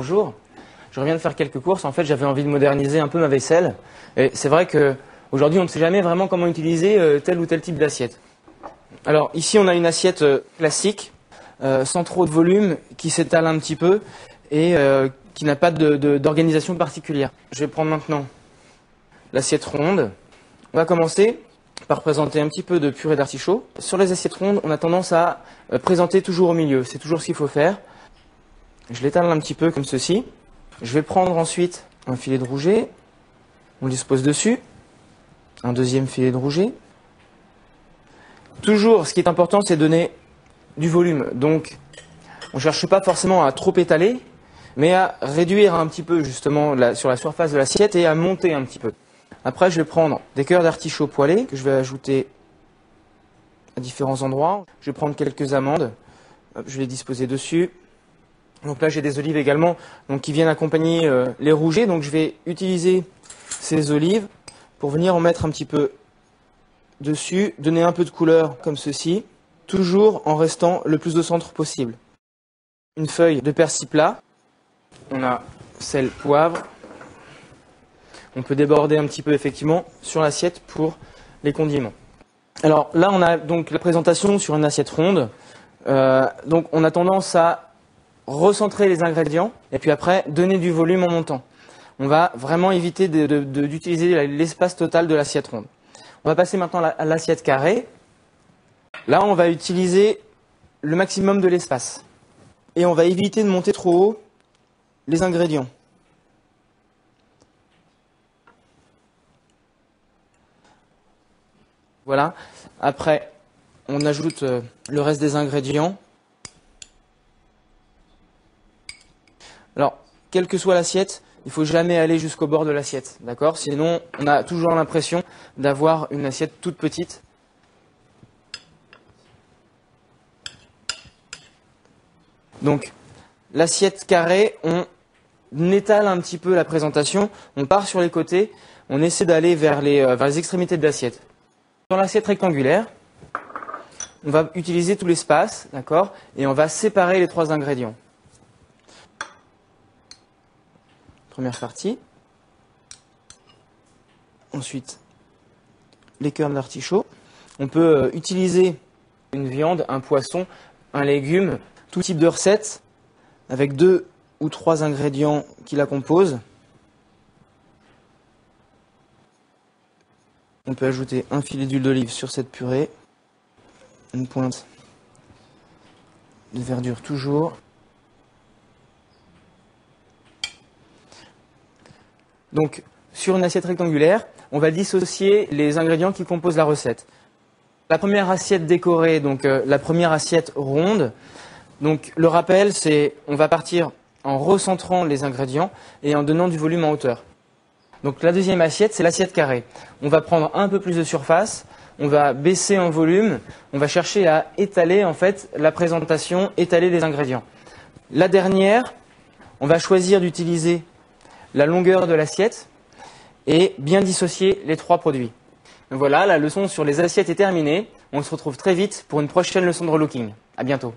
Bonjour, je reviens de faire quelques courses. En fait, j'avais envie de moderniser un peu ma vaisselle. Et c'est vrai qu'aujourd'hui, on ne sait jamais vraiment comment utiliser tel ou tel type d'assiette. Alors ici, on a une assiette classique, sans trop de volume, qui s'étale un petit peu et qui n'a pas d'organisation particulière. Je vais prendre maintenant l'assiette ronde. On va commencer par présenter un petit peu de purée d'artichaut. Sur les assiettes rondes, on a tendance à présenter toujours au milieu. C'est toujours ce qu'il faut faire. Je l'étale un petit peu comme ceci. Je vais prendre ensuite un filet de rouget. On le dispose dessus. Un deuxième filet de rouget. Toujours, ce qui est important, c'est donner du volume. Donc, on ne cherche pas forcément à trop étaler, mais à réduire un petit peu justement sur la surface de l'assiette et à monter un petit peu. Après, je vais prendre des cœurs d'artichaut poêlés que je vais ajouter à différents endroits. Je vais prendre quelques amandes. Hop, je vais les disposer dessus. Donc là, j'ai des olives également qui viennent accompagner les rougets. Donc je vais utiliser ces olives pour venir en mettre un petit peu dessus, donner un peu de couleur comme ceci, toujours en restant le plus au centre possible. Une feuille de persil plat. On a sel, poivre. On peut déborder un petit peu effectivement sur l'assiette pour les condiments. Alors là, on a donc la présentation sur une assiette ronde. Donc on a tendance à recentrer les ingrédients et puis après donner du volume en montant. On va vraiment éviter d'utiliser l'espace total de l'assiette ronde. On va passer maintenant à l'assiette carrée. Là, on va utiliser le maximum de l'espace. Et on va éviter de monter trop haut les ingrédients. Voilà. Après, on ajoute le reste des ingrédients. Alors, quelle que soit l'assiette, il ne faut jamais aller jusqu'au bord de l'assiette, d'accord? Sinon, on a toujours l'impression d'avoir une assiette toute petite. Donc, l'assiette carrée, on étale un petit peu la présentation, on part sur les côtés, on essaie d'aller vers les extrémités de l'assiette. Dans l'assiette rectangulaire, on va utiliser tout l'espace, d'accord? Et on va séparer les trois ingrédients. Première partie. Ensuite, les cœurs d'artichaut. On peut utiliser une viande, un poisson, un légume, tout type de recette avec 2 ou 3 ingrédients qui la composent. On peut ajouter un filet d'huile d'olive sur cette purée, une pointe de verdure toujours. Donc, sur une assiette rectangulaire, on va dissocier les ingrédients qui composent la recette. La première assiette décorée, donc la première assiette ronde. Donc, le rappel, c'est on va partir en recentrant les ingrédients et en donnant du volume en hauteur. Donc, la deuxième assiette, c'est l'assiette carrée. On va prendre un peu plus de surface, on va baisser en volume, on va chercher à étaler en fait la présentation, étaler les ingrédients. La dernière, on va choisir d'utiliser la longueur de l'assiette et bien dissocier les trois produits. Voilà, la leçon sur les assiettes est terminée. On se retrouve très vite pour une prochaine leçon de relooking. À bientôt.